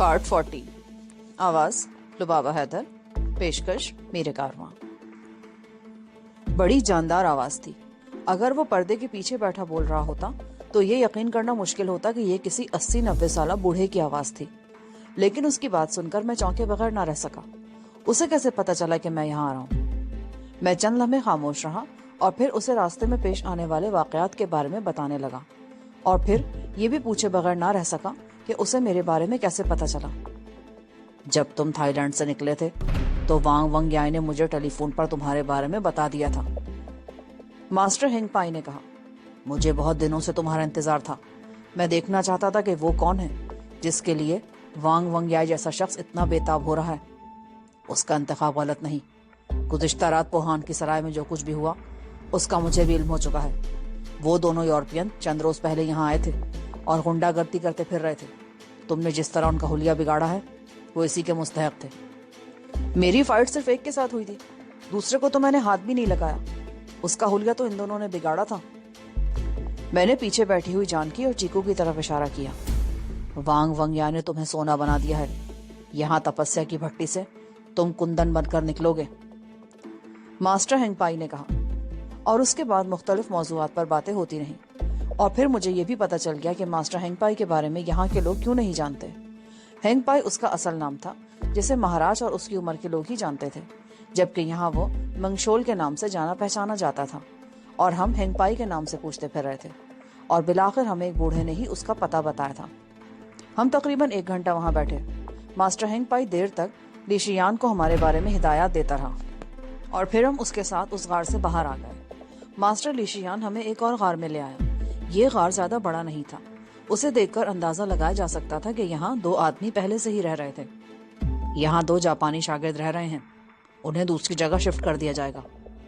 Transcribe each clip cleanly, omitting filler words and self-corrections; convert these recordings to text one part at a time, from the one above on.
Part 40 آواز لبابہ حیدر، پیشکش میر کارواں۔ بڑی جاندار آواز تھی۔ اگر وہ پردے کے پیچھے بیٹھا بول رہا ہوتا تو یہ یقین کرنا مشکل ہوتا کہ یہ کسی 80-90 سالہ بوڑھے کی آواز تھی، لیکن اس کی بات سن کر میں چونکے بغیر نہ رہ سکا۔ اسے کیسے پتا چلا کہ میں یہاں آ رہا ہوں؟ میں چند لمحے خاموش رہا اور پھر اسے راستے میں پیش آنے والے واقعات کے بارے میں بتانے لگا، اور پھر یہ بھی پوچھے بغیر نہ رہ سکا کہ اسے میرے بارے میں کیسے پتا چلا۔ جب تم تھائی لینڈ سے نکلے تھے تو وانگ ونگ یائی نے مجھے ٹیلی فون پر تمہارے بارے میں بتا دیا تھا، ماسٹر ہینگ پائی نے کہا۔ مجھے بہت دنوں سے تمہارا انتظار تھا۔ میں دیکھنا چاہتا تھا کہ وہ کون ہے جس کے لیے وانگ ونگ یائی جیسا شخص اتنا بےتاب ہو رہا ہے۔ اس کا انتخاب غلط نہیں۔ گزشتہ رات پوہان کی سرائے میں جو کچھ بھی ہوا اس کا مجھے بھی علم ہو چکا ہے۔ وہ دونوں یورپین چند روز پہلے یہاں آئے تھے اور غنڈہ گردی کرتے پھر رہے تھے۔ تم نے جس طرح ان کا حلیہ بگاڑا ہے وہ اسی کے مستحق تھے۔ میری فائٹ صرف ایک کے ساتھ ہوئی تھی، دوسرے کو تو میں نے ہاتھ بھی نہیں لگایا۔ اس کا حلیہ تو ان دونوں نے بگاڑا تھا۔ میں نے پیچھے بیٹھی ہوئی جانکی اور چیکو کی طرف اشارہ کیا۔ وانگ ونگ یا نے تمہیں سونا بنا دیا ہے۔ یہاں تپسیا کی بھٹی سے تم کندن بن کر نکلو گے، ماسٹر ہینگ پائی نے کہا، اور اس کے بعد مختلف موضوعات پر باتیں ہوتی رہیں، اور پھر مجھے یہ بھی پتا چل گیا کہ ماسٹر ہینگ پائی کے بارے میں یہاں کے لوگ کیوں نہیں جانتے۔ ہینگ پائی اس کا اصل نام تھا جسے مہاراج اور اس کی عمر کے لوگ ہی جانتے تھے، جبکہ یہاں وہ منگشول کے نام سے جانا پہچانا جاتا تھا، اور ہم ہینگ پائی کے نام سے پوچھتے پھر رہے تھے، اور بالآخر ہمیں ایک بوڑھے نے ہی اس کا پتہ بتایا تھا۔ ہم تقریباً 1 گھنٹہ وہاں بیٹھے۔ ماسٹر ہینگ پائی دیر تک لیشیان کو ہمارے بارے میں ہدایات دیتا رہا، اور پھر ہم اس کے ساتھ اس غار سے باہر آ گئے۔ ماسٹر لیشیان ہمیں ایک اور غار میں لے آیا۔ یہ غار زیادہ بڑا نہیں تھا۔ اسے دیکھ کر اندازہ لگایا جا سکتا تھا کہ یہاں 2 آدمی پہلے سے ہی رہ رہے تھے۔ یہاں 2 جاپانی شاگرد رہ رہے ہیں، انہیں دوسری جگہ شفٹ کر دیا جائے گا۔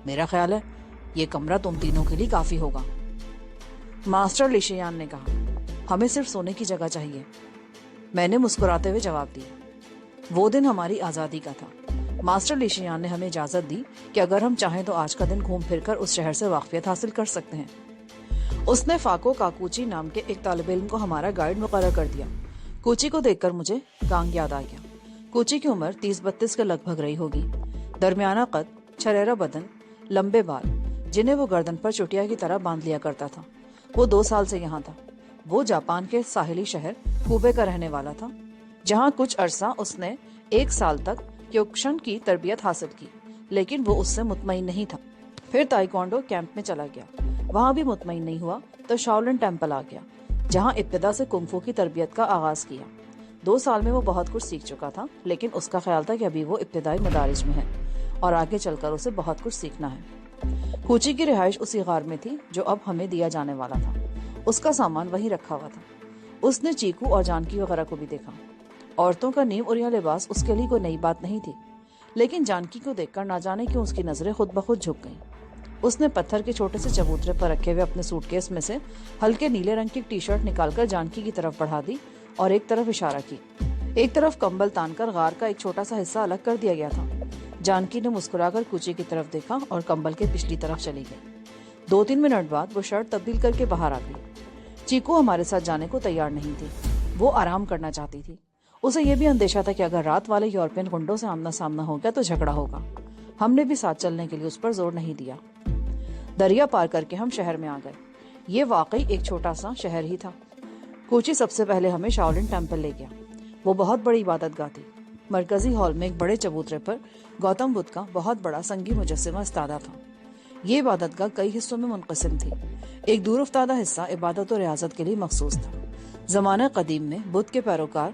میرا خیال ہے یہ کمرہ تم تینوں کے لیے کافی ہوگا، ماسٹر لیشیان نے کہا۔ ہمیں صرف سونے کی جگہ چاہیے، میں نے مسکراتے ہوئے جواب دیا۔ وہ دن ہماری آزادی کا تھا۔ ماسٹر لیشیان نے ہمیں اجازت دی کہ اگر ہم چاہیں تو آج کا دن گھوم پھر کر اس شہر سے واقفیت حاصل کر سکتے ہیں۔ اس نے فاکو کاکوچی نام کے ایک طالب علم کو ہمارا گائیڈ مقرر کر دیا۔ کوچی کو دیکھ کر مجھے کانگ یاد آ گیا۔ کوچی کی عمر 30-32 کے لگ بھگ رہی ہوگی، درمیانہ قد، چھریرا بدن، لمبے بال جنہیں وہ گردن پر چٹیا کی طرح باندھ لیا کرتا تھا۔ وہ 2 سال سے یہاں تھا۔ وہ جاپان کے ساحلی شہر کوبے کا رہنے والا تھا، جہاں کچھ عرصہ اس نے 1 سال تک کیوکشن کی تربیت حاصل کی، لیکن وہ اس سے مطمئن نہیں تھا۔ پھر تائیکوانڈو کیمپ میں چلا گیا، وہاں بھی مطمئن نہیں ہوا تو شاولن ٹیمپل آ گیا، جہاں ابتدا سے کنفو کی تربیت کا آغاز کیا۔ 2 سال میں وہ بہت کچھ سیکھ چکا تھا، لیکن اس کا خیال تھا کہ ابھی وہ ابتدائی مدارج میں ہے اور آگے چل کر اسے بہت کچھ سیکھنا ہے۔ کوچی کی رہائش اسی غار میں تھی جو اب ہمیں دیا جانے والا تھا۔ اس کا سامان وہیں رکھا ہوا تھا۔ اس نے چیکو اور جانکی وغیرہ کو بھی دیکھا۔ عورتوں کا نیم اوریا لباس اس کے لیے کوئی نئی بات نہیں تھی، لیکن جانکی کو دیکھ کر نہ جانے کیوں اس کی نظریں خود بخود جھک گئیں۔ اس نے پتھر کے چھوٹے سے چبوترے پر رکھے ہوئے اپنے سوٹ کیس میں سے ہلکے نیلے رنگ کی ٹی شرٹ نکال کر جانکی کی طرف بڑھا دی اور ایک طرف اشارہ کی۔ ایک طرف کمبل تان کر غار کا ایک چھوٹا سا حصہ الگ کر دیا گیا تھا۔ جانکی نے مسکرا کر کوچی کی طرف دیکھا اور کمبل کے پچھلی طرف چلی گئی۔ 2-3 منٹ بعد وہ شرٹ تبدیل کر کے باہر آ گئی۔ چیکو ہمارے ساتھ جانے کو تیار نہیں تھی، وہ آرام کرنا چاہتی تھی۔ اسے یہ بھی اندیشہ تھا کہ اگر رات والے یورپین گنڈوں سے آمنا سامنا ہو گیا تو جھگڑا ہوگا۔ ہم نے بھی ساتھ چلنے کے لیے اس پر زور نہیں دیا۔ دریا پار کر کے ہم شہر میں آ گئے۔ یہ واقعی ایک چھوٹا سا شہر ہی تھا۔ کوچی سب سے پہلے ہمیں شاولن ٹیمپل لے گیا۔ وہ بہت بڑی عبادت گاہ تھی۔ مرکزی ہال میں ایک بڑے چبوترے پر گوتم بدھ کا بہت بڑا سنگی مجسمہ استادہ تھا۔ یہ عبادت گاہ کئی حصوں میں منقسم تھی۔ ایک دور افتادہ حصہ عبادت و ریاضت کے لیے مخصوص تھا۔ زمانہ قدیم میں بدھ کے پیروکار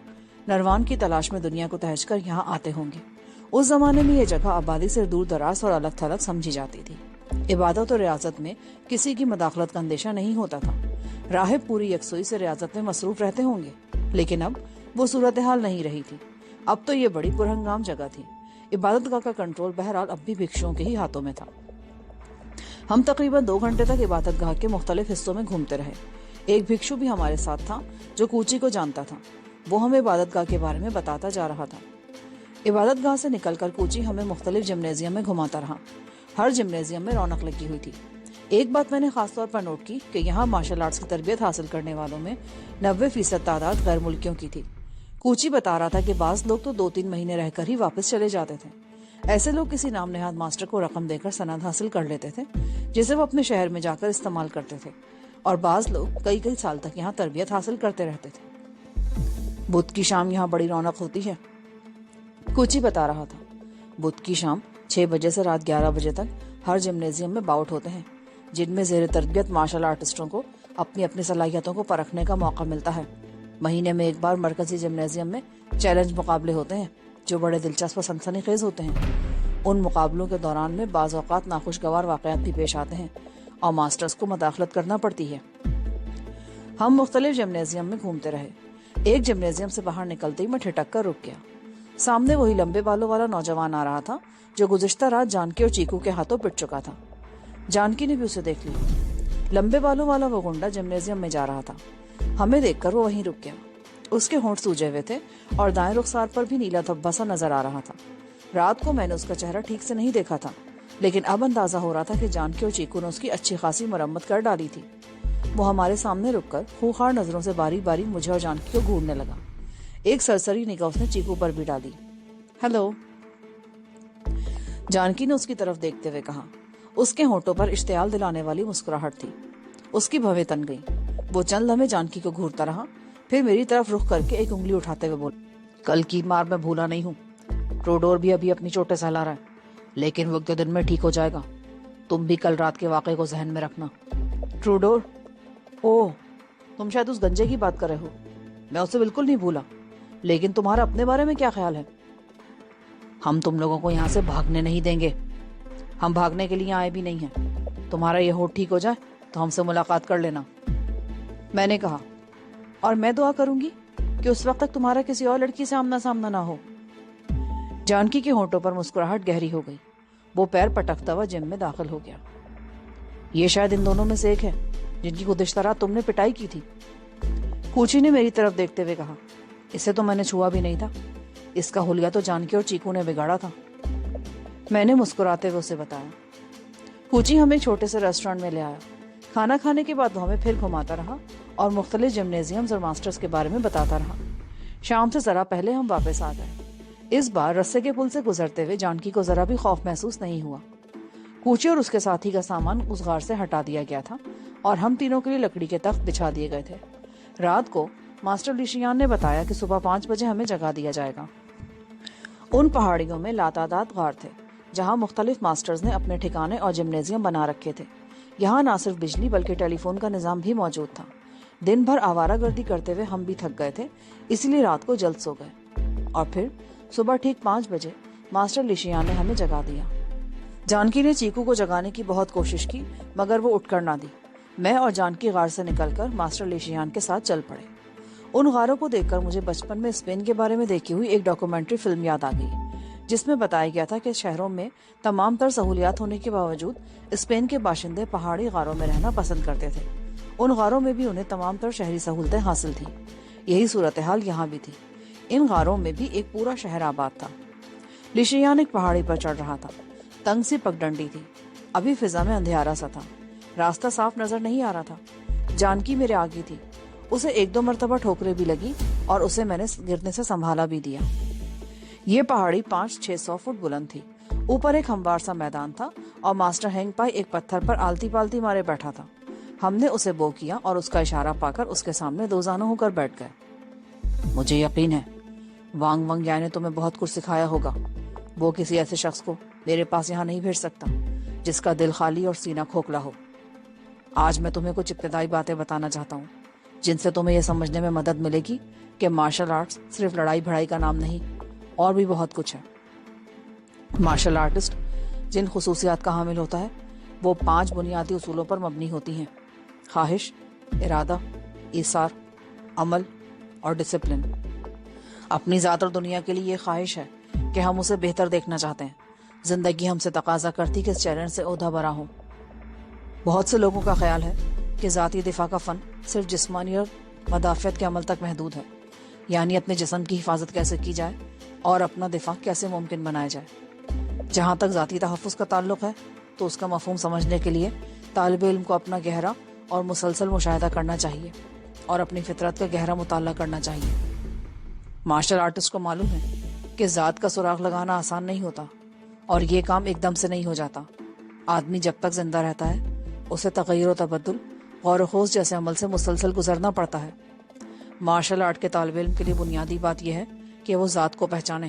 نروان کی تلاش میں دنیا کو تہج کر یہاں آتے ہوں گے۔ اس زمانے میں یہ جگہ آبادی سے دور دراز اور الگ تھلگ سمجھی جاتی تھی۔ عبادت و ریاضت میں کسی کی مداخلت کا اندیشہ نہیں ہوتا تھا۔ راہب پوری یکسوئی سے ریاضت میں مصروف رہتے ہوں گے، لیکن اب وہ صورتحال نہیں رہی تھی۔ اب تو یہ بڑی پرہنگام جگہ تھی۔ عبادت گاہ کا کنٹرول بہرحال اب بھی بھکشوؤں کے ہی ہاتھوں میں تھا۔ ہم تقریباً 2 گھنٹے تک عبادت گاہ کے مختلف حصوں میں گھومتے رہے۔ ایک بھکشو بھی ہمارے ساتھ تھا جو کوچی کو جانتا تھا۔ وہ ہمیں عبادت گاہ کے بارے میں بتاتا جا رہا تھا۔ عبادت گاہ سے نکل کر کوچی ہمیں مختلف جمنیزیم میں گھماتا رہا۔ ہر جمنیزیم میں رونق لگی ہوئی تھی۔ ایک بات میں نے خاص طور پر نوٹ کی کہ یہاں مارشل آرٹس کی تربیت حاصل کرنے والوں میں 90% تعداد غیر ملکیوں کی تھی۔ کوچی بتا رہا تھا کہ بعض لوگ تو 2-3 مہینے رہ کر ہی واپس چلے جاتے تھے. ایسے لوگ کسی نام نہاد ماسٹر کو رقم دے کر سند حاصل کر لیتے تھے جسے وہ اپنے شہر میں جا کر استعمال کرتے تھے, اور بعض لوگ کئی سال تک یہاں تربیت حاصل کرتے رہتے تھے. بدھ کی شام یہاں بڑی رونق ہوتی ہے, کوچی بتا رہا تھا. بدھ کی شام 6 بجے سے رات 11 بجے تک ہر جمنیزیم میں باؤٹ ہوتے ہیں, جن میں زیر تربیت مارشل آرٹسٹوں کو اپنی اپنی صلاحیتوں کو پرکھنے کا موقع ملتا ہے. مہینے میں ایک بار مرکزی جمنیزیم میں چیلنج مقابلے ہوتے ہیں جو بڑے دلچسپ و سنسنی خیز ہوتے ہیں. ان مقابلوں کے دوران میں بعض اوقات ناخوشگوار واقعات بھی پیش آتے ہیں اور ماسٹرز کو مداخلت کرنا پڑتی ہے. ہم مختلف جمنیزیم میں گھومتے رہے. ایک جمنیزیم سے باہر نکلتے ہی میں ٹھٹک کر رک گیا. سامنے وہی لمبے بالوں والا نوجوان آ رہا تھا جو گزشتہ رات جانکی اور چیکو کے ہاتھوں پٹ چکا تھا. جانکی نے بھی اسے دیکھ لیا. لمبے بالوں والا وہ گنڈا جمنیزیم میں جا رہا تھا. ہمیں دیکھ کر وہ وہیں رک گیا. اس کے ہونٹ سوجے ہوئے تھے اور دائیں رخسار پر بھی نیلا دھبا سا نظر آ رہا تھا. رات کو میں نے اس کا چہرہ ٹھیک سے نہیں دیکھا تھا, لیکن اب اندازہ ہو رہا تھا کہ جانکی اور چیکو نے اس کی اچھی خاصی مرمت کر ڈالی تھی. وہ ہمارے سامنے رک کر خوخار نظروں سے باری باری مجھے اور جانکی کو گھورنے لگا. ایک سرسری نگاہ اس نے چیکو پر بھی ڈالی. ہیلو, جانکی نے اس کی طرف دیکھتے ہوئے کہا. اس کے ہونٹوں پر اشتعال دلانے والی مسکراہٹ تھی. اس کی بھویں تن گئی. وہ چند لمحے جانکی کو گھورتا رہا, پھر میری طرف رخ کر کے ایک انگلی اٹھاتے ہوئے بولا, کل کی مار میں بھولا نہیں ہوں. ٹروڈور بھی ابھی اپنی چوٹیں سہلا رہا ہے, لیکن وہ 1-2 دن میں ٹھیک ہو جائے گا. تم بھی کل رات کے واقعے کو ذہن میں رکھنا. ٹروڈور؟ اوہ, تم شاید اس گنجے کی بات کر رہے ہو. میں اسے بالکل نہیں بھولا, لیکن تمہارا اپنے بارے میں کیا خیال ہے؟ ہم تم لوگوں کو یہاں سے بھاگنے نہیں دیں گے. ہم بھاگنے کے لیے آئے بھی نہیں ہیں. تمہارا یہ ہونٹ ٹھیک ہو جائے تو ہم سے ملاقات کر لینا, میں نے کہا. اور میں دعا کروں گی کہ اس وقت تک تمہارا کسی اور لڑکی سے آمنا سامنا نہ ہو. جانکی کے ہونٹوں پر مسکراہٹ گہری ہو گئی. وہ پیر پٹکتا ہوا جم میں داخل ہو گیا. یہ شاید ان دونوں میں سے ایک ہے جن کی گزشتہ رات تم نے پٹائی کی تھی, کوچی نے میری طرف دیکھتے ہوئے کہا. اسے تو میں نے چھوا بھی نہیں تھا. اس کا حلیہ تو جانکی اور چیکو نے بگاڑا تھا, میں نے مسکراتے ہوئے اسے بتایا. کوچی ہمیں چھوٹے سے ریسٹورینٹ میں لے آیا. کھانا کھانے کے بعد وہ ہمیں پھر گھماتا رہا اور مختلف جمنیزیمز اور ماسٹرز کے بارے میں بتاتا رہا. شام سے ذرا پہلے ہم واپس آ گئے. اس بار رسے کے پل سے گزرتے ہوئے جانکی کو ذرا بھی خوف محسوس نہیں ہوا. کوچی اور اس کے ساتھی کا سامان اس غار سے ہٹا دیا گیا تھا اور ہم تینوں کے لیے لکڑی کے تخت بچھا دیے گئے تھے. رات کو ماسٹر لیشیان نے بتایا کہ صبح 5 بجے ہمیں جگا دیا جائے گا. ان پہاڑیوں میں لاتعداد غار تھے جہاں مختلف ماسٹرز نے اپنے ٹھکانے اور جمنیزیم بنا رکھے تھے. یہاں نہ صرف بجلی بلکہ ٹیلی فون کا نظام بھی موجود تھا. دن بھر آوارہ گردی کرتے ہوئے ہم بھی تھک گئے تھے, اسی لیے رات کو جلد سو گئے. اور پھر صبح ٹھیک 5 بجے ماسٹر لیشیان نے ہمیں جگا دیا. جانکی نے چیکو کو جگانے کی بہت کوشش کی مگر وہ اٹھ کر نہ دی. میں اور جانکی غار سے نکل کر ماسٹر لیشیان کے ساتھ چل پڑے. ان غاروں کو دیکھ کر مجھے بچپن میں اسپین کے بارے میں دیکھی ہوئی ایک ڈاکومنٹری فلم یاد آ گئی جس میں بتایا گیا تھا کہ شہروں میں تمام تر سہولیات ہونے کے باوجود اسپین کے باشندے پہاڑی غاروں میں رہنا پسند کرتے تھے. ان غاروں میں بھی انہیں تمام تر شہری سہولتیں حاصل تھیں. یہی صورتحال یہاں بھی تھی. ان غاروں میں بھی ایک پورا شہر آباد تھا. لیشیان ایک پہاڑی پر چڑھ رہا تھا. تنگ سی پگڈنڈی تھی. ابھی فضا میں اندھیارا سا تھا. راستہ صاف نظر نہیں آ رہا تھا. جانکی میرے آگے تھی. اسے 1-2 مرتبہ ٹھوکریں بھی لگی اور اسے میں نے گرنے سے سنبھالا بھی دیا. یہ پہاڑی 500-600 فٹ بلند تھی. اوپر ایک ہموار سا میدان تھا اور ماسٹر ہینگ پائی ایک پتھر پر آلتی پالتی مارے بیٹھا تھا. ہم نے اسے بو کیا اور اس کا اشارہ پا کر اس کے سامنے 2 زانوں ہو کر بیٹھ گئے. مجھے یقین ہے وانگ ونگ یا نے تمہیں بہت کچھ سکھایا ہوگا. وہ کسی ایسے شخص کو میرے پاس یہاں نہیں بھیج سکتا جس کا دل خالی اور سینہ کھوکھلا ہو. آج میں تمہیں کچھ ابتدائی باتیں بتانا چاہتا ہوں جن سے تمہیں یہ سمجھنے میں مدد ملے گی کہ مارشل آرٹس صرف لڑائی بھڑائی کا نام نہیں, اور بھی بہت کچھ ہے. مارشل آرٹسٹ جن خصوصیات کا حامل ہوتا ہے وہ 5 بنیادی اصولوں پر مبنی ہوتی ہیں: خواہش, ارادہ, ایثار, عمل اور ڈسپلن. اپنی ذات اور دنیا کے لیے یہ خواہش ہے کہ ہم اسے بہتر دیکھنا چاہتے ہیں. زندگی ہم سے تقاضا کرتی کہ اس چیلنج سے عہدہ برا ہوں. بہت سے لوگوں کا خیال ہے کہ ذاتی دفاع کا فن صرف جسمانی اور مدافعت کے عمل تک محدود ہے, یعنی اپنے جسم کی حفاظت کیسے کی جائے اور اپنا دفاع کیسے ممکن بنایا جائے. جہاں تک ذاتی تحفظ کا تعلق ہے تو اس کا مفہوم سمجھنے کے لیے طالب علم کو اپنا گہرا اور مسلسل مشاہدہ کرنا چاہیے اور اپنی فطرت کا گہرا مطالعہ کرنا چاہیے. مارشل آرٹسٹ کو معلوم ہے کہ ذات کا سراغ لگانا آسان نہیں ہوتا، اور یہ کام ایک دم سے نہیں ہو جاتا۔ آدمی جب تک زندہ رہتا ہے اسے تغیر و تبدل، غور و خوض جیسے عمل سے مسلسل گزرنا پڑتا ہے۔ مارشل آرٹ کے طالب علم کے لیے بنیادی بات یہ ہے کہ وہ ذات کو پہچانے۔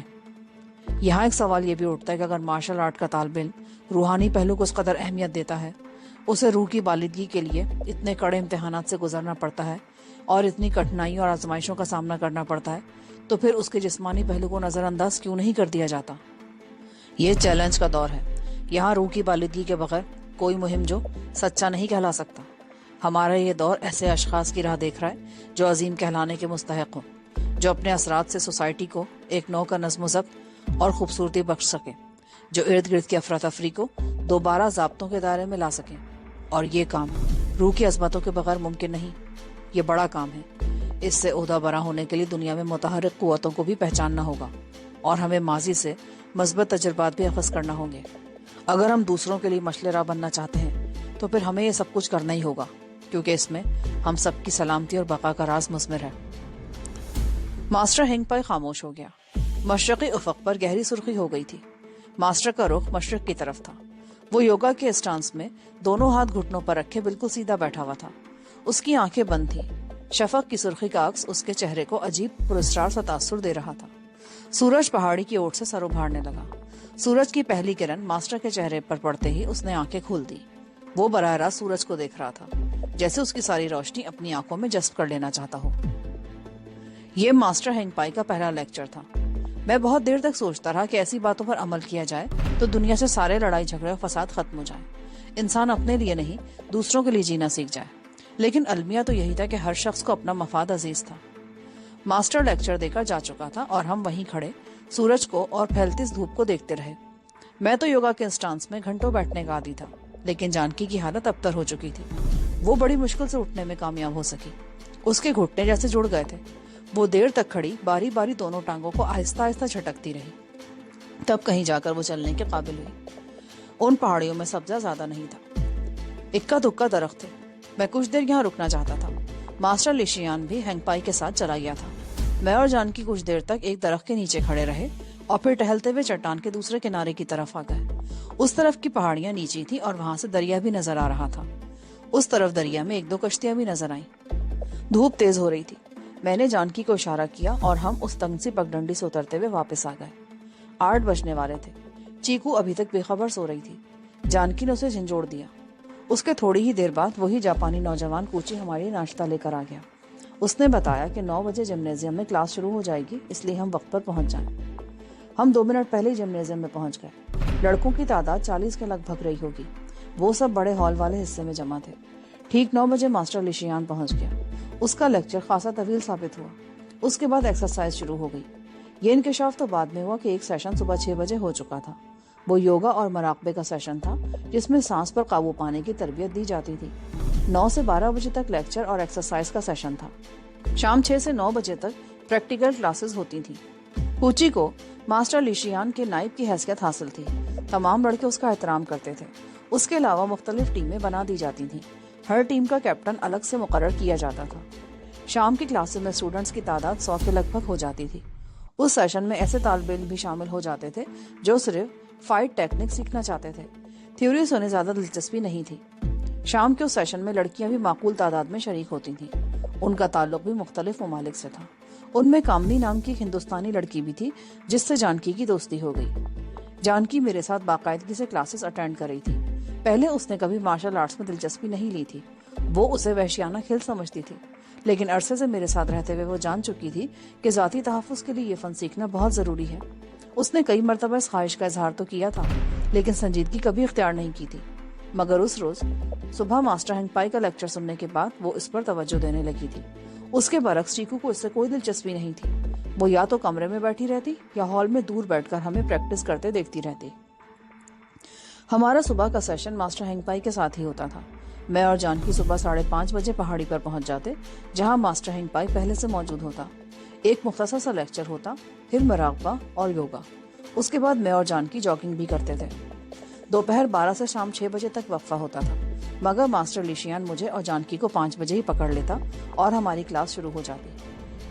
یہاں ایک سوال یہ بھی اٹھتا ہے کہ اگر مارشل آرٹ کا طالب علم روحانی پہلو کو اس قدر اہمیت دیتا ہے، اسے روح کی بالادگی کے لیے اتنے کڑے امتحانات سے گزرنا پڑتا ہے اور اتنی کٹھنائیوں اور آزمائشوں کا سامنا کرنا پڑتا ہے، تو پھر اس کے جسمانی پہلو کو نظر انداز کیوں نہیں کر دیا جاتا؟ یہ چیلنج کا دور ہے۔ یہاں روح کی بالادگی کے بغیر کوئی مہم جو سچا نہیں کہلا سکتا۔ ہمارا یہ دور ایسے اشخاص کی راہ دیکھ رہا ہے جو عظیم کہلانے کے مستحق ہوں، جو اپنے اثرات سے سوسائٹی کو ایک نو کا نظم و ضبط اور خوبصورتی بخش سکے، جو ارد گرد کی افراتفری کو دوبارہ ضابطوں کے دائرے میں لا سکیں۔ اور یہ کام روح کی عظمتوں کے بغیر ممکن نہیں۔ یہ بڑا کام ہے۔ اس سے عہدہ برا ہونے کے لیے دنیا میں متحرک قوتوں کو بھی پہچاننا ہوگا، اور ہمیں ماضی سے مثبت تجربات بھی اخذ کرنا ہوں گے۔ اگر ہم دوسروں کے لیے مشعل راہ بننا چاہتے ہیں تو پھر ہمیں یہ سب کچھ کرنا ہی ہوگا، کیونکہ اس میں ہم سب کی سلامتی اور بقا کا راز مضمر ہے۔ ماسٹر ہینگ پائی خاموش ہو گیا۔ مشرقی افق پر گہری سرخی ہو گئی تھی۔ ماسٹر کا رخ مشرق کی طرف تھا۔ وہ یوگا کے اسٹانس میں دونوں ہاتھ گھٹنوں پر رکھے بالکل سیدھا بیٹھا ہوا تھا۔ اس کی آنکھیں بند تھیں۔ شفق کی سرخی کا عکس اس کے چہرے کو عجیب پراسرار سا تاثر دے رہا تھا۔ سورج پہاڑی کی اوٹ سے سر ابھارنے لگا۔ سورج کی پہلی کرن ماسٹر کے چہرے پر پڑتے ہی اس نے آنکھیں کھول دی۔ وہ براہ راست سورج کو دیکھ رہا تھا، جیسے اس کی ساری روشنی اپنی آنکھوں میں جذب کر لینا چاہتا ہو۔ یہ ماسٹر ہینگ پائی کا پہلا لیکچر تھا۔ میں بہت دیر تک سوچتا رہا کہ ایسی باتوں پر عمل کیا جائے تو دنیا سے سارے لڑائی جھگڑے اور فساد ختم ہو جائیں، انسان اپنے لیے نہیں دوسروں کے لیے جینا سیکھ جائے۔ لیکن المیہ تو یہی تھا کہ ہر شخص کو اپنا مفاد عزیز تھا۔ ماسٹر لیکچر دے کر جا چکا تھا اور ہم وہیں کھڑے سورج کو اور پھیلتی اس دھوپ کو دیکھتے رہے۔ میں تو یوگا کے انسٹانس میں گھنٹوں بیٹھنے کا عادی تھا، لیکن جانکی کی حالت ابتر ہو چکی تھی۔ وہ بڑی مشکل سے اٹھنے میں کامیاب ہو سکی۔ اس کے گھٹنے جیسے جڑ گئے تھے۔ وہ دیر تک کھڑی باری باری دونوں ٹانگوں کو آہستہ آہستہ جھٹکتی رہی، تب کہیں جا کر وہ چلنے کے قابل ہوئی۔ ان پہاڑیوں میں سبزہ زیادہ نہیں تھا، اکا دکا درخت تھے۔ میں کچھ دیر یہاں رکنا چاہتا تھا۔ ماسٹر لیشیان بھی ہینگ پائی کے ساتھ چلا گیا تھا۔ میں اور جانکی کچھ دیر تک ایک درخت کے نیچے کھڑے رہے اور پھر ٹہلتے ہوئے چٹان کے دوسرے کنارے کی طرف آ گئے۔ اس طرف کی پہاڑیاں نیچی تھی اور وہاں سے دریا بھی نظر آ رہا تھا۔ اس طرف دریا میں ایک دو کشتیاں بھی نظر آئیں۔ دھوپ تیز ہو رہی تھی۔ میں نے جانکی کو اشارہ کیا اور ہم اس تنگ سی پگڈنڈی سے اترتے ہوئے واپس آ گئے۔ 8 بجنے والے تھے۔ چیکو ابھی تک بے خبر سو رہی تھی۔ جانکی نے اسے جھنجھوڑ دیا۔ اس کے تھوڑی ہی دیر بعد وہی جاپانی نوجوان کوچی ہمارے ناشتہ لے کر آ گیا۔ اس نے بتایا کہ 9 بجے جمنیزیم میں کلاس شروع ہو جائے گی، اس لیے ہم وقت پر پہنچ جائیں۔ ہم 2 منٹ پہلے ہی جمنیزیم میں پہنچ گئے۔ لڑکوں کی تعداد 40 کے لگ بھگ رہی ہوگی۔ وہ سب بڑے ہال والے حصے میں جمع تھے۔ ٹھیک 9 بجے ماسٹر لیشیان پہنچ گیا۔ اس کا لیکچر خاصا طویل ثابت ہوا۔ اس کے بعد ایکسرسائز شروع ہو گئی۔ یہ انکشاف تو بعد میں ہوا کہ ایک سیشن صبح 6 بجے ہو چکا تھا۔ وہ یوگا اور مراقبے کا سیشن تھا، جس میں سانس پر قابو پانے کی تربیت دی جاتی تھی۔ 9 سے 12 بجے تک لیکچر اور ایکسرسائز کا سیشن تھا۔ شام 6 سے 9 بجے تک پریکٹیکل کلاسز ہوتی تھیں۔ کوچی کو ماسٹر لیشیان کے نائب کی حیثیت حاصل تھی۔ تمام لڑکے اس کا احترام کرتے تھے۔ اس کے علاوہ مختلف ٹیمیں بنا دی جاتی تھیں۔ ہر ٹیم کا کیپٹن الگ سے مقرر کیا جاتا تھا۔ شام کی کلاسز میں اسٹوڈنٹس کی تعداد 100 کے لگ بھگ ہو جاتی تھی۔ اس سیشن میں ایسے طالب علم بھی شامل ہو جاتے تھے جو صرف فائٹ ٹیکنک سیکھنا چاہتے تھے۔ تھیوری سے انہیں زیادہ دلچسپی نہیں تھی۔ شام کے اس سیشن میں لڑکیاں بھی معقول تعداد میں شریک ہوتی تھیں۔ ان کا تعلق بھی مختلف ممالک سے تھا۔ ان میں کامنی نام کی ایک ہندوستانی لڑکی بھی تھی جس سے جانکی کی دوستی ہو گئی۔ جانکی میرے ساتھ باقاعدگی سے کلاسز اٹینڈ کر رہی تھی۔ پہلے اس نے کبھی مارشل آرٹس میں دلچسپی نہیں لی تھی۔ وہ اسے وحشیانہ کھیل سمجھتی تھی، لیکن عرصے سے میرے ساتھ رہتے ہوئے وہ جان چکی تھی کہ ذاتی تحفظ کے لیے یہ فن سیکھنا بہت ضروری ہے۔ اس نے کئی مرتبہ اس خواہش کا اظہار تو کیا تھا، لیکن سنجیدگی کبھی اختیار نہیں کی تھی۔ مگر اس روز صبح ماسٹر ہینگ پائی کا لیکچر سننے کے بعد وہ اس پر توجہ دینے لگی تھی۔ اس کے برعکس چیکو کو اس سے کوئی دلچسپی نہیں تھی۔ وہ یا تو کمرے میں بیٹھی رہتی یا ہال میں دور بیٹھ کر ہمیں پریکٹس کرتے دیکھتی رہتی۔ ہمارا صبح کا سیشن ماسٹر ہینگ پائی کے ساتھ ہی ہوتا تھا۔ میں اور جانکی صبح 5:30 بجے پہاڑی پر پہنچ جاتے، جہاں ماسٹر ہینگ پائی پہلے سے موجود ہوتا۔ ایک مختصر سا لیکچر ہوتا، پھر مراقبہ اور یوگا۔ اس کے بعد میں اور جانکی جاگنگ بھی کرتے تھے۔ دوپہر 12 سے شام 6 بجے تک وقفہ ہوتا تھا، مگر ماسٹر لیشیان مجھے اور جانکی کو 5 بجے ہی پکڑ لیتا اور ہماری کلاس شروع ہو جاتی۔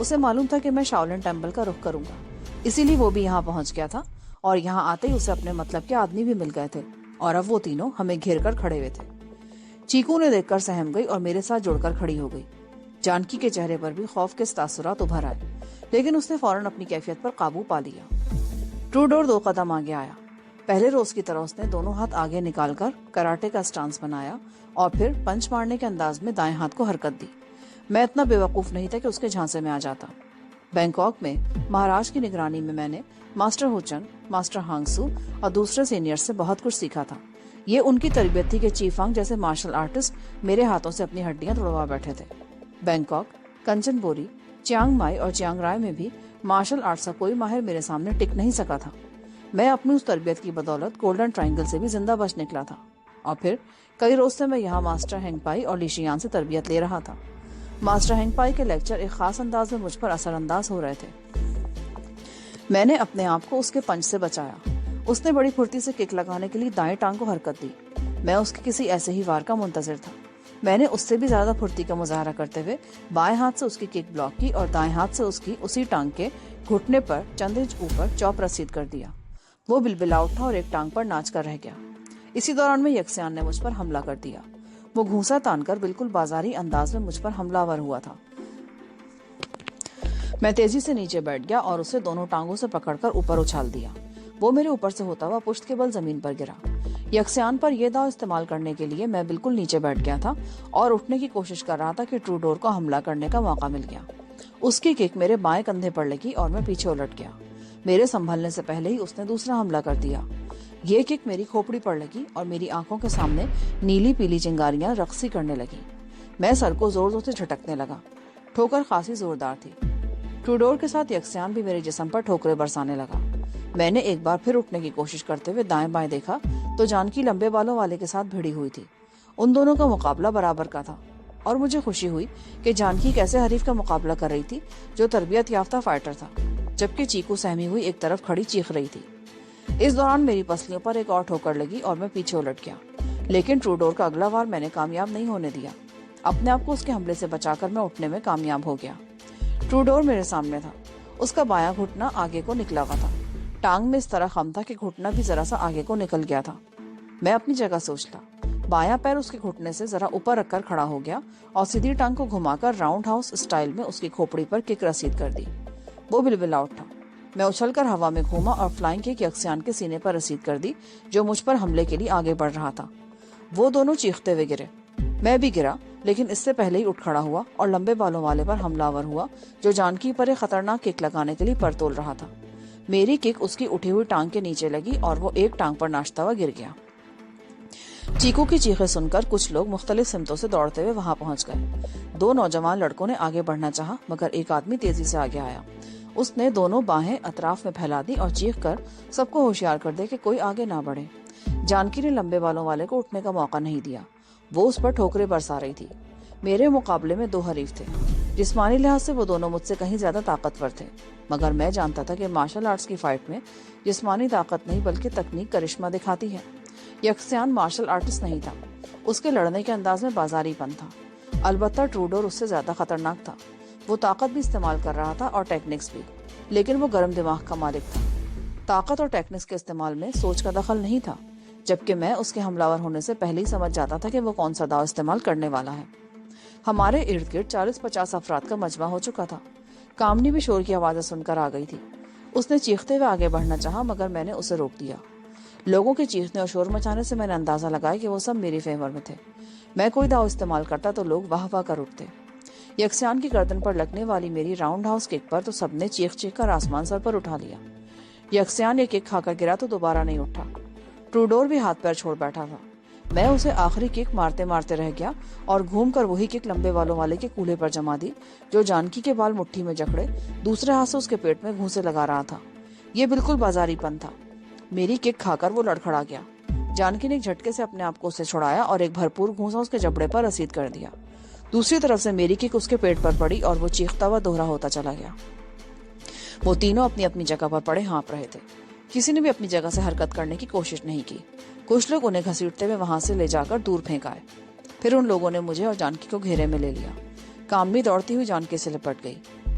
اسے معلوم تھا کہ میں شاولن ٹیمپل کا رخ کروں گا، اسی لیے وہ بھی یہاں پہنچ گیا تھا، اور یہاں آتے ہی اسے اپنے مطلب کے آدمی بھی مل گئے تھے، اور اب وہ تینوں ہمیں گھیر کر کھڑے ہوئے تھے۔ چیکو نے دیکھ کر سہم گئی اور میرے ساتھ جڑ کر کھڑی ہو گئی۔ جانکی کے چہرے پر بھی خوف کے تاثرات ابھر آئے، لیکن اس نے فوراً اپنی کیفیت پر قابو پا لیا۔ ٹروڈور 2 قدم آگے آیا۔ پہلے روز کی طرح اس نے دونوں ہاتھ آگے نکال کر کراٹے کا سٹانس بنایا اور پھر پنچ مارنے کے انداز میں دائیں ہاتھ کو حرکت دی۔ میں اتنا بے وقوف نہیں تھا کہ اس کے جھانسے میں آ جاتا۔ بینکاک میں مہاراج کی نگرانی میں نے ماسٹر ہوچن، ماسٹر ہانگسو اور دوسرے سینئر سے بہت کچھ سیکھا تھا۔ یہ ان کی تربیت تھی کہ چیفانگ جیسے مارشل آرٹسٹ میرے ہاتھوں سے اپنی ہڈیاں توڑوا بیٹھے تھے۔ بینکاک، کنچن بوری، چیانگ مائی اور چیانگ رائے میں بھی مارشل آرٹس کا کوئی ماہر میرے سامنے ٹک نہیں سکا تھا۔ میں اپنی اس تربیت کی بدولت گولڈن ٹرائنگل سے بھی زندہ بچ نکلا تھا، اور پھر کئی روز سے میں یہاں ماسٹر ہینگ پائی اور لیشیان سے تربیت لے رہا تھا۔ ماسٹر ہینگ پائی کے لیکچر ایک خاص انداز میں مجھ پر اثر انداز ہو رہے تھے۔ میں نے اپنے آپ کو اس کے پنچ سے بچایا۔ اس نے بڑی پھرتی سے کک لگانے کے لیے دائیں ٹانگ کو حرکت دی۔ میں اس کے کسی ایسے ہی وار کا منتظر تھا۔ میں نے اس سے بھی زیادہ پھرتی کا مظاہرہ کرتے ہوئے بائیں ہاتھ سے اس کی کک بلاک کی اور دائیں ہاتھ سے اس کی اسی ٹانگ کے گھٹنے پر چند انچ اوپر چوپ رسید کر دیا۔ وہ بلبلا اٹھا اور ایک ٹانگ پر ناچ کر رہ گیا۔ اسی دوران میں یکسیان نے مجھ پر حملہ کر دیا۔ وہ گھونسا تان کر بالکل بازاری انداز میں مجھ پر حملہ آور ہوا تھا۔ میں تیزی سے نیچے بیٹھ گیا اور اسے دونوں ٹانگوں سے پکڑ کر اوپر اچھال دیا۔ وہ میرے اوپر سے ہوتا ہوا پشت کے بل زمین پر گرا۔ یکسیان پر یہ داؤ استعمال کرنے کے لیے میں بالکل نیچے بیٹھ گیا تھا اور اٹھنے کی کوشش کر رہا تھا کہ ٹروڈور کو حملہ کرنے کا موقع مل گیا۔ اس کی کک میرے بائیں کندھے پر لگی اور میں پیچھے الٹ گیا۔ میرے سنبھلنے سے پہلے ہی اس نے دوسرا حملہ کر دیا۔ یہ کک میری کھوپڑی پر لگی اور میری آنکھوں کے سامنے نیلی پیلی چنگاریاں رقصی کرنے لگی۔ میں سر کو زور زور سے جھٹکنے لگا۔ ٹھوکر خاصی زوردار تھی۔ ٹروڈور کے ساتھ یکسیان بھی میرے جسم پر ٹھوکریں برسانے لگا۔ میں نے ایک بار پھر اٹھنے کی کوشش کرتے ہوئے دائیں بائیں دیکھا تو جانکی لمبے بالوں والے کے ساتھ بھیڑی ہوئی تھی۔ ان دونوں کا مقابلہ برابر کا تھا، اور مجھے خوشی ہوئی کہ جانکی ایک ایسے حریف کا مقابلہ کر رہی تھی جو تربیت یافتہ فائٹر تھا، جبکہ چیکو سہمی ہوئی ایک طرف کھڑی چیخ رہی تھی۔ اس دوران میری پسلیوں پر ایک اور ٹھوکر لگی اور میں پیچھے الٹ گیا، لیکن ٹروڈور کا اگلا وار میں نے کامیاب نہیں ہونے دیا۔ اپنے آپ کو اس کے حملے سے بچا کر میں اٹھنے میں کامیاب ہو گیا۔ ٹروڈور میرے سامنے تھا۔ اس کا بایاں گھٹنا آگے کو نکلا ہوا تھا۔ ٹانگ میں اس طرح خم تھا کہ گھٹنا بھی ذرا سا آگے کو نکل گیا تھا۔ میں اپنی جگہ سے اچھلا۔ بایاں پیر اس کے گھٹنے سے ذرا اوپر رکھ کر کھڑا ہو گیا اور سیدھی ٹانگ کو گھما کر راؤنڈ ہاؤس اسٹائل میں اس کی کھوپڑی پر کک رسید کر دی۔ وہ بلبلا اٹھا۔ میں اچھل کر ہوا میں گھوما اور فلائنگ کک یکسیان کے سینے پر رسید کر دی، جو مجھ پر حملے کے لیے آگے بڑھ رہا تھا۔ وہ دونوں چیختے ہوئے گرے۔ میں بھی گرا، لیکن اس سے پہلے ہی اٹھ کھڑا ہوا اور لمبے بالوں والے پر حملہ آور ہوا، جو جانکی پر ایک خطرناک کک لگانے کے لیے پر تول رہا تھا۔ میری کک اس کی اٹھی ہوئی ٹانگ کے نیچے لگی اور وہ ایک ٹانگ پر ناچتا ہوا گر گیا۔ چیکو کی چیخیں سن کر کچھ لوگ مختلف سمتوں سے دوڑتے ہوئے وہاں پہنچ گئے۔ 2 نوجوان لڑکوں نے آگے بڑھنا چاہا، مگر ایک آدمی تیزی سے آگے آیا۔ اس نے دونوں باہیں اطراف میں پھیلا دی اور چیخ کر سب کو ہوشیار کر دے کہ کوئی آگے نہ بڑھے۔ جانکی نے لمبے بالوں والے کو اٹھنے کا موقع نہیں دیا۔ وہ اس پر ٹھوکریں برسا رہی تھی۔ میرے مقابلے میں 2 حریف تھے۔ جسمانی لحاظ سے وہ دونوں مجھ سے کہیں زیادہ طاقتور تھے، مگر میں جانتا تھا کہ مارشل آرٹس کی فائٹ میں جسمانی طاقت نہیں بلکہ تکنیک کرشمہ دکھاتی ہے۔ یکسیان مارشل آرٹسٹ نہیں تھا۔ اس کے لڑنے کے انداز میں بازاری پن تھا۔ البتہ ٹروڈور اس سے زیادہ خطرناک تھا۔ وہ طاقت بھی استعمال کر رہا تھا اور ٹیکنکس بھی، لیکن وہ گرم دماغ کا مالک تھا۔ طاقت اور ٹیکنکس کے استعمال میں سوچ کا دخل نہیں تھا، جبکہ میں اس کے حملہ آور ہونے سے پہلے ہی سمجھ جاتا تھا کہ وہ کون سا داؤ استعمال کرنے والا ہے۔ ہمارے ارد گرد 40-50 افراد کا مجمع ہو چکا تھا۔ کامنی بھی شور کی آوازیں سن کر آ گئی تھی۔ اس نے چیختے ہوئے آگے بڑھنا چاہا، مگر میں نے اسے روک دیا۔ لوگوں کے چیخنے اور شور مچانے سے میں نے اندازہ لگایا کہ وہ سب میری فیور میں تھے۔ میں کوئی داؤ استعمال کرتا تو لوگ واہ واہ کر اٹھتے۔ یکسیان کی گردن پر لگنے والی میری راؤنڈ ہاؤس کک پر تو سب نے چیخ چیخ کر آسمان سر پر اٹھا لیا۔ یکسیان ایک کک کھا کر گرا تو دوبارہ نہیں اٹھا۔ ٹروڈور بھی ہاتھ پیر چھوڑ بیٹھا تھا۔ میں اسے آخری کک مارتے مارتے رہ گیا اور گھوم کر وہی کک لمبے بالوں والے کے کولہے پر جما دی، جو جانکی کے بال مٹھی میں جکڑے دوسرے ہاتھ سے اس کے پیٹ میں گھونسے لگا رہا تھا۔ یہ بالکل بازاری پن تھا۔ میری کک کھا کر وہ لڑکھڑا گیا۔ جانکی نے ایک جھٹکے سے اپنے آپ کو اسے چھڑایا اور ایک بھرپور گھونسا اس کے جبڑے پر رسید کر دیا۔ دوسری طرف سے میری کک اس کے پیٹ پر پڑی اور وہ چیختا ہوا دوہرا ہوتا چلا گیا۔ وہ تینوں اپنی اپنی جگہ پر پڑے ہانپ رہے تھے۔ کسی نے بھی اپنی جگہ سے حرکت کرنے کی کوشش نہیں کی۔ کچھ لوگ انہیں گھسیٹتے ہوئے وہاں سے لے جا کر دور پھینک آئے۔ پھر ان لوگوں نے مجھے اور جانکی کو گھیرے میں لے لیا۔ کامنی دوڑتی ہوئی جانکی سے لپٹ گئی۔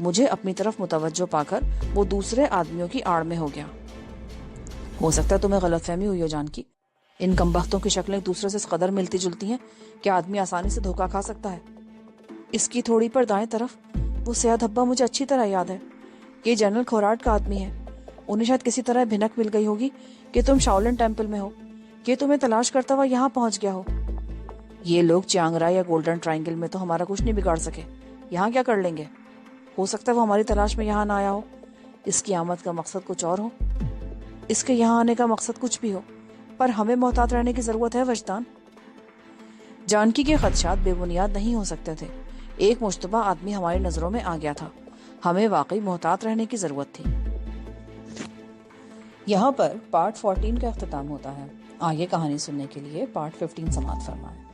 مجھے اپنی طرف متوجہ پا کر وہ دوسرے آدمیوں کی آڑ میں ہو گیا۔ ہو سکتا ہے تمہیں غلط فہمی ہوئی ہو جانکی، ان کمبختوں کی شکلیں ایک دوسرے سے اس قدر ملتی جلتی ہیں کہ آدمی آسانی سے دھوکا کھا سکتا ہے۔ اس کی تھوڑی پر دائیں طرف وہ سیاہ دھبا مجھے اچھی طرح یاد ہے کہ یہ جنرل کھوراٹ کا آدمی ہے۔ انہیں شاید کسی طرح بھنک مل گئی ہوگی کہ تم شاولن ٹیمپل میں ہو، کہ تمہیں تلاش کرتا ہوا یہاں پہنچ گیا ہو۔ یہ لوگ چیانگ رائے یا گولڈن ٹرائنگل میں تو ہمارا کچھ نہیں بگاڑ سکے، یہاں کیا کر لیں گے؟ ہو سکتا ہے وہ ہماری تلاش میں یہاں نہ آیا ہو، اس کی آمد کا مقصد کچھ اور ہو، اس کے یہاں آنے کا مقصد کچھ بھی ہو، پر ہمیں محتاط رہنے کی ضرورت ہے وجدان۔ جانکی کے خدشات بے بنیاد نہیں ہو سکتے تھے۔ ایک مشتبہ آدمی ہماری نظروں میں آ گیا تھا، ہمیں واقعی محتاط رہنے کی ضرورت تھی۔ یہاں پر پارٹ 14 کا اختتام ہوتا ہے۔ آگے کہانی سننے کے لیے پارٹ 15 سماعت فرمائیں۔